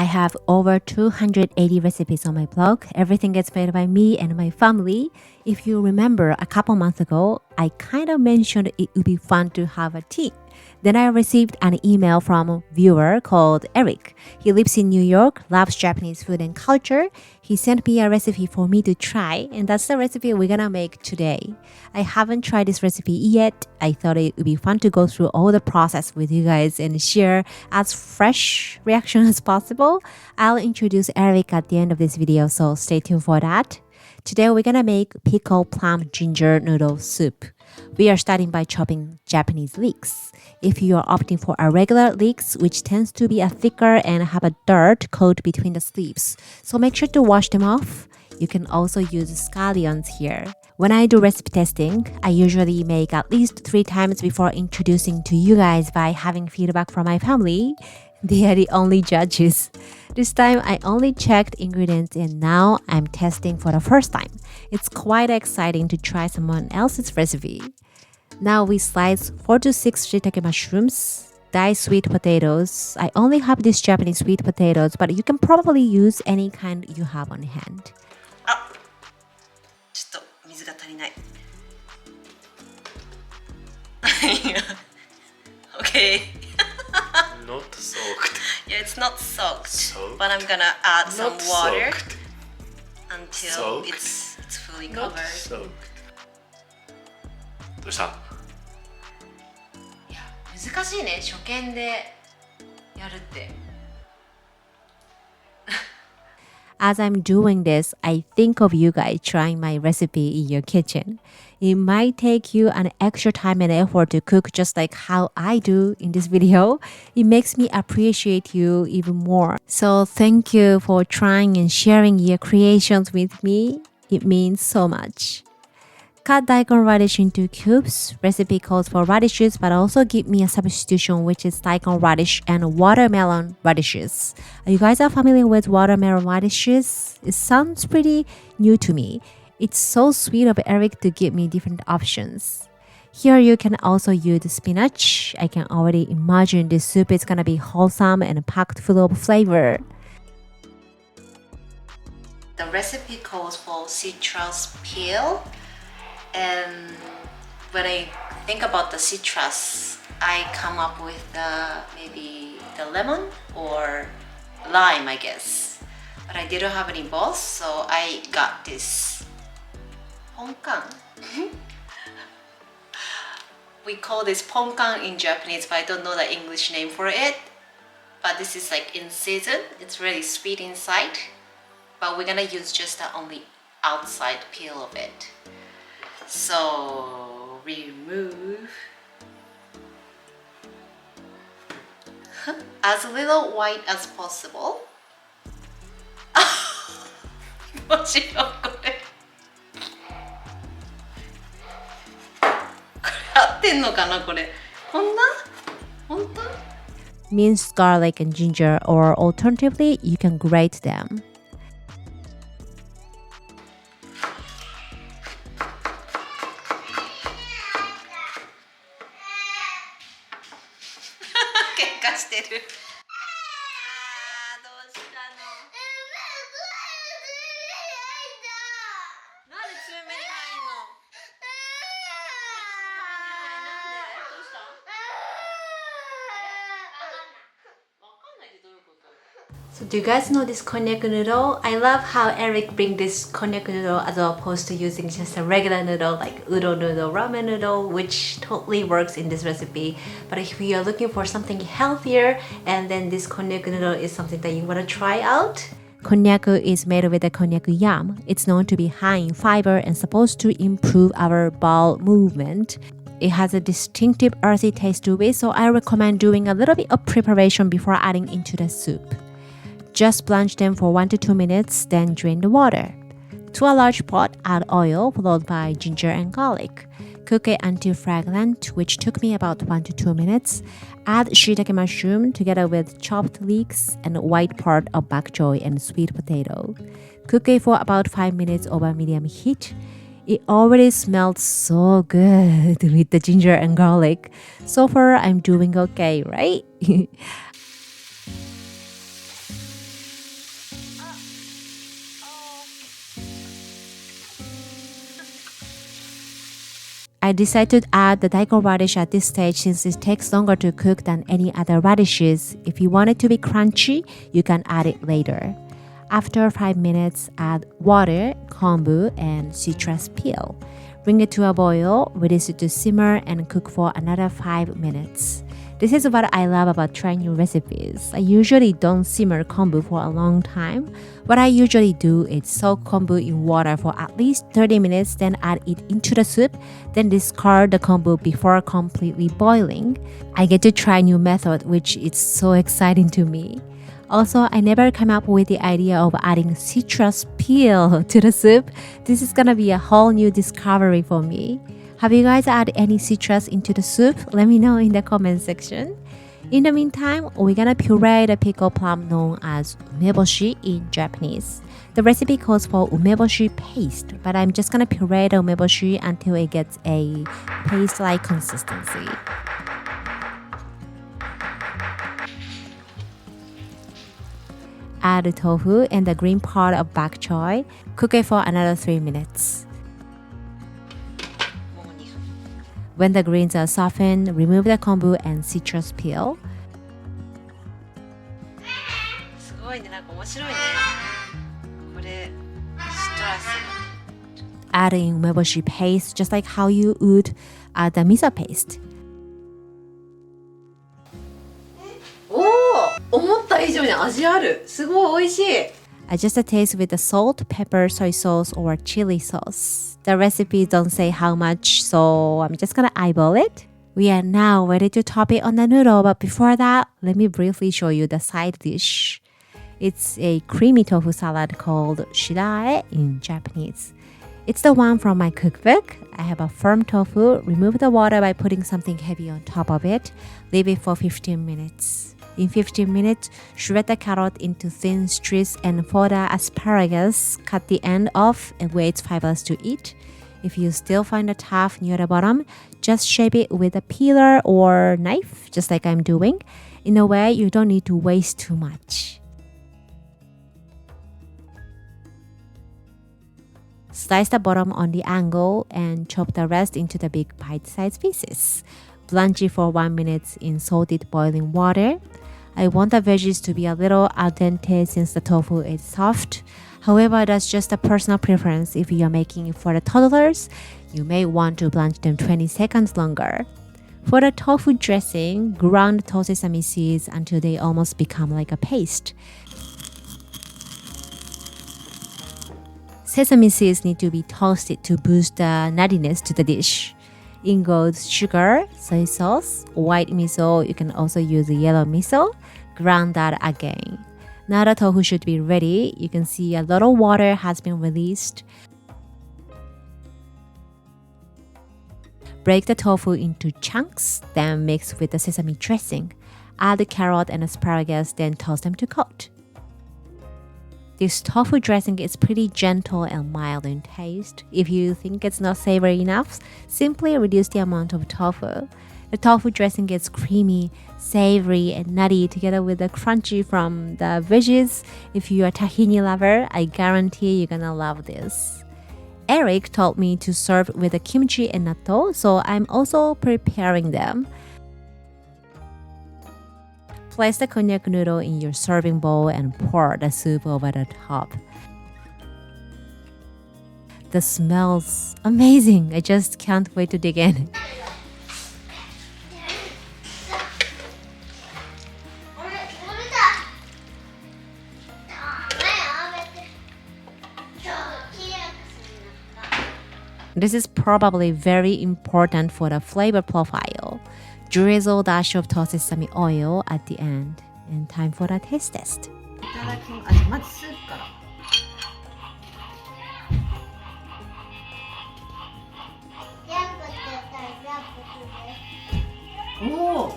have over 280 recipes on my blog. Everything gets made by me and my family. If you remember, a couple months ago, I kind of mentioned it would be fun to have a tea. Then I received an email from a viewer called Eric. He lives in New York, loves Japanese food and culture. He sent me a recipe for me to try, and that's the recipe we're gonna make today. I haven't tried this recipe yet. I thought it would be fun to go through all the process with you guys and share as fresh reaction as possible. I'll introduce Eric at the end of this video, so stay tuned for that. Today we're gonna make pickled plum ginger noodle soup. We are starting by chopping Japanese leeks. If you are opting for a regular leeks, which tends to be a thicker and have a dirt coat between the sleeves, so make sure to wash them off. You can also use scallions here. When I do recipe testing, I usually make at least 3 times before introducing to you guys by having feedback from my family. They are the only judges. This time I only checked ingredients and now I'm testing for the first time. It's quite exciting to try someone else's recipe. Now we slice 4 to 6 shiitake mushrooms, diced sweet potatoes. I only have these Japanese sweet potatoes, but you can probably use any kind you have on hand. Okay. Not soaked. Yeah, it's not soaked, but I'm gonna add some water soaked. until Soaked. it's fully Not covered. soaked. どうした? いや、難しいね、初見でやるって。As I'm doing this, I think of you guys trying my recipe in your kitchen. It might take you an extra time and effort to cook just like how I do in this video. It makes me appreciate you even more. So thank you for trying and sharing your creations with me. It means so much. Cut daikon radish into cubes. Recipe calls for radishes, but also give me a substitution, which is daikon radish and watermelon radishes. You guys are familiar with watermelon radishes? It sounds pretty new to me. It's so sweet of Eric to give me different options. Here you can also use spinach. I can already imagine this soup is gonna be wholesome and packed full of flavor. The recipe calls for citrus peel. And when I think about the citrus, I come up with maybe the lemon or lime, I guess. But I didn't have any both, so I got this ponkan. We call this ponkan in Japanese, but I don't know the English name for it. But this is like in season. It's really sweet inside. But we're gonna use just the only outside peel of it. So remove as little white as possible. もちろんこれ合ってんのかなこれこんな本当 Minced garlic and ginger, or alternatively, you can grate them. So do you guys know this konjac noodle? I love how Eric brings this konjac noodle as opposed to using just a regular noodle like udon noodle, ramen noodle, which totally works in this recipe. But if you are looking for something healthier, and then this konjac noodle is something that you want to try out. Konjac is made with a konjac yam. It's known to be high in fiber and supposed to improve our bowel movement. It has a distinctive earthy taste to it, so I recommend doing a little bit of preparation before adding into the soup. Just blanch them for 1 to 2 minutes, then drain the water. To a large pot, add oil followed by ginger and garlic. Cook it until fragrant, which took me about 1 to 2 minutes. Add shiitake mushroom together with chopped leeks and white part of bok choy and sweet potato. Cook it for about 5 minutes over medium heat. It already smelled so good with the ginger and garlic. So far, I'm doing okay, right? I decided to add the Daikon radish at this stage since it takes longer to cook than any other radishes. If you want it to be crunchy, you can add it later. After 5 minutes, add water, kombu, and citrus peel. Bring it to a boil, release it to simmer, and cook for another 5 minutes. This is what I love about trying new recipes. I usually don't simmer kombu for a long time. What I usually do is soak kombu in water for at least 30 minutes, then add it into the soup, then discard the kombu before completely boiling. I get to try new method, which is so exciting to me. Also, I never come up with the idea of adding citrus peel to the soup. This is gonna be a whole new discovery for me. Have you guys added any citrus into the soup? Let me know in the comment section. In the meantime, we're gonna puree the pickled plum known as umeboshi in Japanese. The recipe calls for umeboshi paste, but I'm just gonna puree the umeboshi until it gets a paste-like consistency. Add the tofu and the green part of bok choy. Cook it for another 3 minutes. When the greens are softened, remove the kombu and citrus peel. すごいね、なんか面白いね。これ、シトラス。Add in umeboshi paste just like how you would add the miso paste. おお、思った以上に味ある。すごい美味しい。Adjust the taste with the salt, pepper, soy sauce, or chili sauce. The recipe don't say how much, so I'm just gonna eyeball it. We are now ready to top it on the noodle, but before that, let me briefly show you the side dish. It's a creamy tofu salad called shirae in Japanese. It's the one from my cookbook. I have a firm tofu. Remove the water by putting something heavy on top of it. Leave it for 15 minutes. In 15 minutes, shred the carrot into thin strips and for the asparagus, cut the end off and wait 5 hours to eat. If you still find it tough near the bottom, just shape it with a peeler or knife, just like I'm doing. In a way, you don't need to waste too much. Slice the bottom on the angle and chop the rest into the big bite-sized pieces. Blanch it for 1 minute in salted boiling water. I want the veggies to be a little al dente since the tofu is soft. However, that's just a personal preference. If you're making it for the toddlers, you may want to blanch them 20 seconds longer. For the tofu dressing, ground toast sesame seeds until they almost become like a paste. Sesame seeds need to be toasted to boost the nuttiness to the dish. In goes sugar, soy sauce, white miso. You can also use the yellow miso. Ground that again. Now the tofu should be ready. You can see a lot of water has been released. Break the tofu into chunks, then mix with the sesame dressing. Add the carrot and asparagus, then toss them to coat. This tofu dressing is pretty gentle and mild in taste. If you think it's not savory enough, simply reduce the amount of tofu. The tofu dressing is creamy, savory, and nutty together with the crunchy from the veggies. If you're a tahini lover, I guarantee you're gonna love this. Eric told me to serve with the kimchi and natto, so I'm also preparing them. Place the konjac noodle in your serving bowl and pour the soup over the top. The smells amazing. I just can't wait to dig in. This is probably very important for the flavor profile. Drizzle dash of toasted sesame oil at the end. And time for the taste test. いただきます。まずスープから。お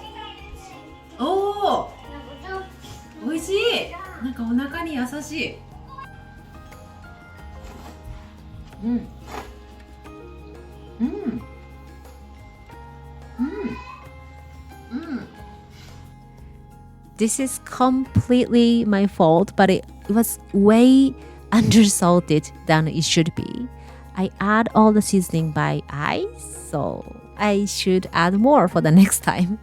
お、おお、美味しい。なんかお腹に優しい。うん。うん。This is completely my fault, but it was way undersalted than it should be. I add all the seasoning by eye, so I should add more for the next time.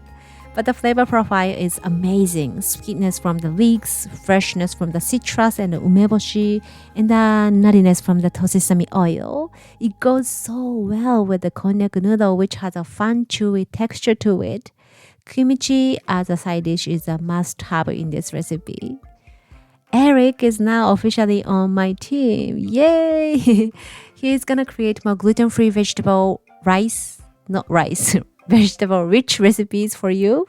But the flavor profile is amazing. Sweetness from the leeks, freshness from the citrus and the umeboshi, and the nuttiness from the tosesame oil. It goes so well with the konjac noodle, which has a fun, chewy texture to it. Kimchi as a side dish is a must-have in this recipe. Eric is now officially on my team. Yay! He's gonna create more gluten-free vegetable vegetable-rich recipes for you.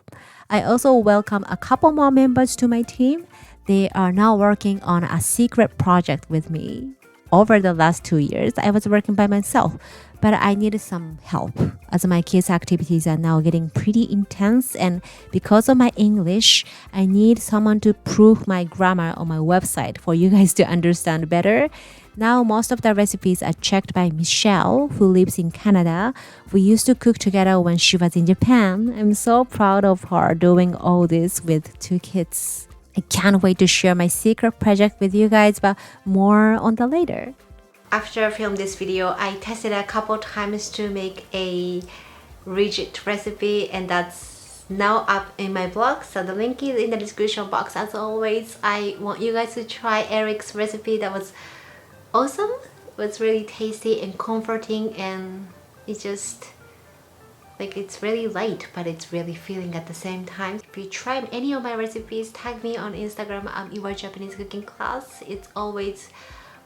I also welcome a couple more members to my team. They are now working on a secret project with me. Over the last 2 years, I was working by myself, but I needed some help as my kids' activities are now getting pretty intense, and because of my English, I need someone to prove my grammar on my website for you guys to understand better. Now, most of the recipes are checked by Michelle, who lives in Canada. We used to cook together when she was in Japan. I'm so proud of her doing all this with 2 kids. I can't wait to share my secret project with you guys, but more on that later. After I filmed this video, I tested a couple times to make a rigid recipe, and that's now up in my blog, so the link is in the description box. As always, I want you guys to try Eric's recipe. That was awesome. It was really tasty and comforting, and it just it's really light, but it's really filling at the same time. If you try any of my recipes, tag me on Instagram. Your Japanese cooking class. It's always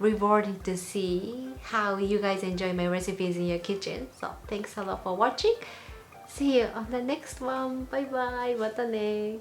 rewarding to see how you guys enjoy my recipes in your kitchen. So thanks a lot for watching. See you on the next one. Bye bye. Mata ne.